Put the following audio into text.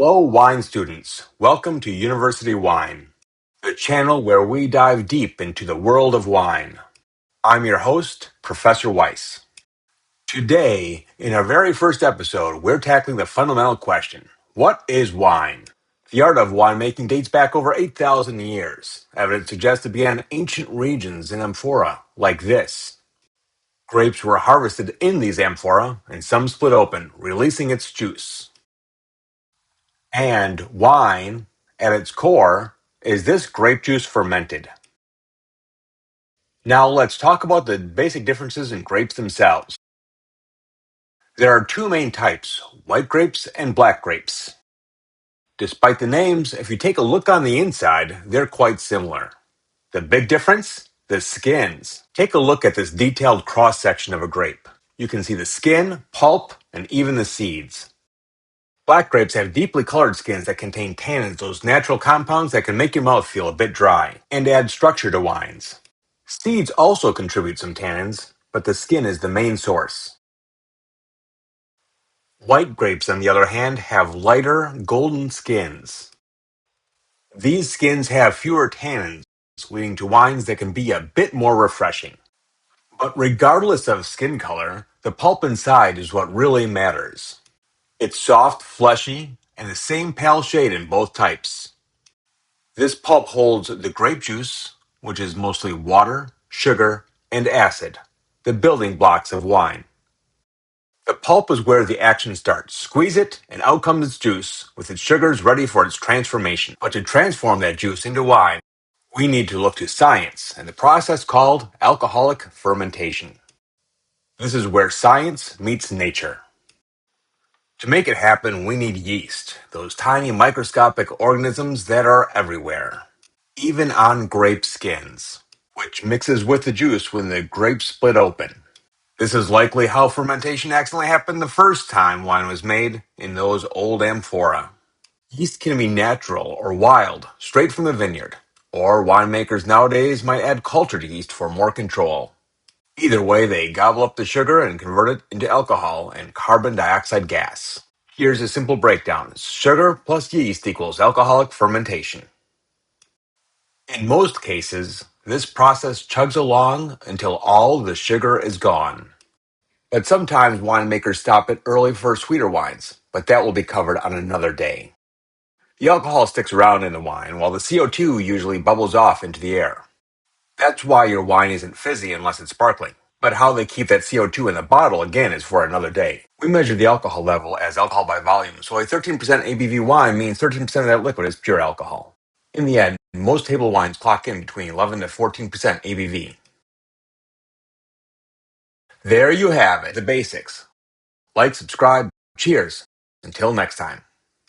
Hello, wine students. Welcome to University Wine, the channel where we dive deep into the world of wine. I'm your host, Professor Weisse. Today, in our very first episode, we're tackling the fundamental question: what is wine? The art of winemaking dates back over 8,000 years. Evidence suggests it began in ancient regions in amphora, like this. Grapes were harvested in these amphora, and some split open, releasing its juice. And wine, at its core, is this grape juice fermented. Now let's talk about the basic differences in grapes themselves. There are two main types, white grapes and black grapes. Despite the names, if you take a look on the inside, they're quite similar. The big difference? The skins. Take a look at this detailed cross-section of a grape. You can see the skin, pulp, and even the seeds. Black grapes have deeply colored skins that contain tannins, those natural compounds that can make your mouth feel a bit dry, and add structure to wines. Seeds also contribute some tannins, but the skin is the main source. White grapes, on the other hand, have lighter, golden skins. These skins have fewer tannins, leading to wines that can be a bit more refreshing. But regardless of skin color, the pulp inside is what really matters. It's soft, fleshy, and the same pale shade in both types. This pulp holds the grape juice, which is mostly water, sugar, and acid, the building blocks of wine. The pulp is where the action starts. Squeeze it, and out comes its juice, with its sugars ready for its transformation. But to transform that juice into wine, we need to look to science and the process called alcoholic fermentation. This is where science meets nature. To make it happen, we need yeast, those tiny microscopic organisms that are everywhere, even on grape skins, which mixes with the juice when the grapes split open. This is likely how fermentation accidentally happened the first time wine was made in those old amphora. Yeast can be natural or wild, straight from the vineyard, or winemakers nowadays might add cultured yeast for more control. Either way, they gobble up the sugar and convert it into alcohol and carbon dioxide gas. Here's a simple breakdown. Sugar plus yeast equals alcoholic fermentation. In most cases, this process chugs along until all the sugar is gone. But sometimes winemakers stop it early for sweeter wines, but that will be covered on another day. The alcohol sticks around in the wine, while the CO2 usually bubbles off into the air. That's why your wine isn't fizzy unless it's sparkling. But how they keep that CO2 in the bottle, again, is for another day. We measure the alcohol level as alcohol by volume, so a 13% ABV wine means 13% of that liquid is pure alcohol. In the end, most table wines clock in between 11 to 14% ABV. There you have it, the basics. Like, subscribe, cheers. Until next time.